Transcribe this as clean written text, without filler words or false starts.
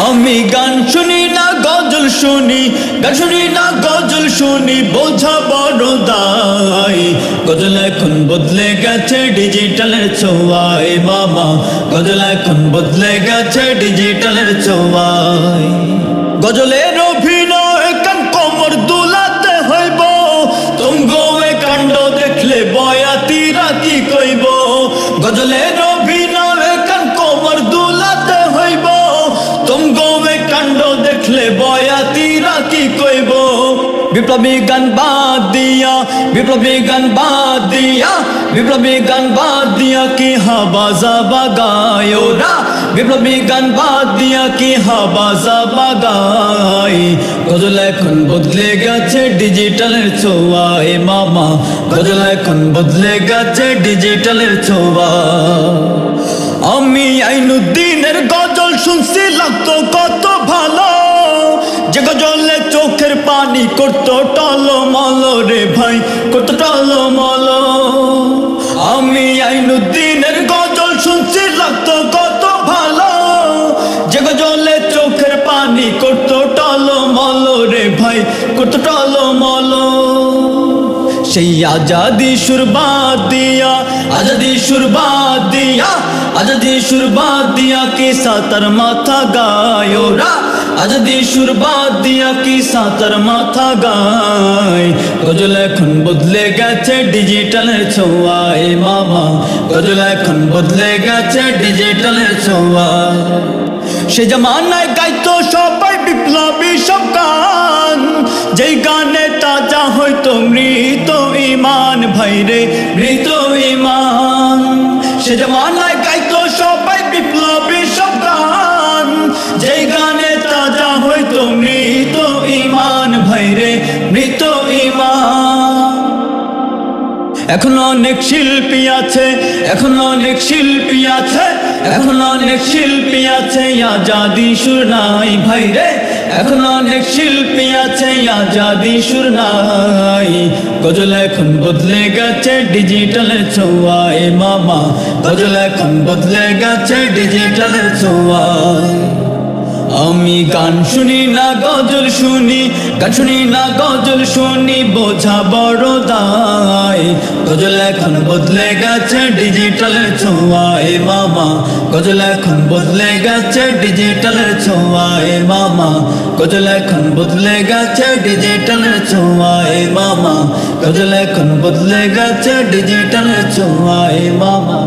আমি গান শুনি না গজল শুনি, গান শুনি না গজল শুনি, বোঝা বড় দায়। গজল এখন বদলে গেছে ডিজিটালের ছোঁয়ায় মামা, গজল এখন বদলে গেছে ডিজিটালের ছোঁয়ায়। গজলের অভিনয় কান কোমর দুলাতে হইব, তুমগো কাণ্ড দেখলে বয়াতিরা কি কইব। গজলের অভিনয় কান কোমর দুলাতে হইব, তুমগো কাণ্ড দেখলে বয়াতিরা কি কইব। বিপ্লবী গান বাদ দিয়া, বিপ্লবী গান বাদ দিয়া, বিপ্লবী গান বাদ দিয়া কি হাবাজা বাগায় ওরা, বিপ্লবী গান বাদ দিয়া কি হাবাজা বাগায়। গজল এখন বদলে গেছে ডিজিটালের ছোঁয়ায় মামা, গজল এখন বদলে গেছে ডিজিটালের ছোঁয়া। আমি আইনুদ্দিনের গজল শুনছি লাগতো কত ভালো, যে গজলে চোখের পানি করতো টলমল রে ভাই, করতো টলমল। আমি আইনুদ্দিনের গজল শুনছি লাগতো কত ভালো, যে গজলে চোখের পানি করতো টলমল রে ভাই, করতো টলমল। সেই আজাদি সুরবাদ দিয়া, আজাদি সুরবাদ দিয়া, আজাদি সুরবাদ দিয়া কি সাতার মাথা গায় ওরা, আজাদি সুরবাদ দিয়া কি সাতার মাথা গায়। গজল এখন বদলে গেছে ডিজিটালের ছোঁয়ায় মামা, গজল এখন বদলে গেছে ডিজিটালের ছোঁয়ায়। সে জামানায় গাইতো সবাই বিপ্লবী সব গান, যেই গানে তাজা হইতো মৃত ইমান ভাইরে, মৃত ইমান। সে জামানায় গাইতো সবাই বিপ্লবী সব গান, যেই গানে তাজা হইতো মৃত ইমান ভাইরে, মৃত ইমান। এখন অনেক শিল্পী আছে, এখন অনেক শিল্পী আছে, এখন অনেক শিল্পী আছে, আজাদি সুর নাই ভাইরে, এখন অনেক শিল্পী আছে, আজাদি সুর নাই। গজল এখন বদলে গেছে ডিজিটালের ছোঁয়ায় মামা, গজল এখন বদলে গেছে ডিজিটালের ছোঁয়ায়। আমি গান শুনি না গজল শুনি, গান শুনি না গজল শুনি, বোঝা বড় দায়। গজল এখন বদলে গেছে ডিজিটালের ছোঁয়ায় মামা, গজল এখন বদলে গেছে ডিজিটালের ছোঁয়ায় মামা, গজল এখন বদলে গেছে ডিজিটালের ছোঁয়ায় মামা, গজল এখন বদলে গেছে ডিজিটালের ছোঁয়ায় মামা।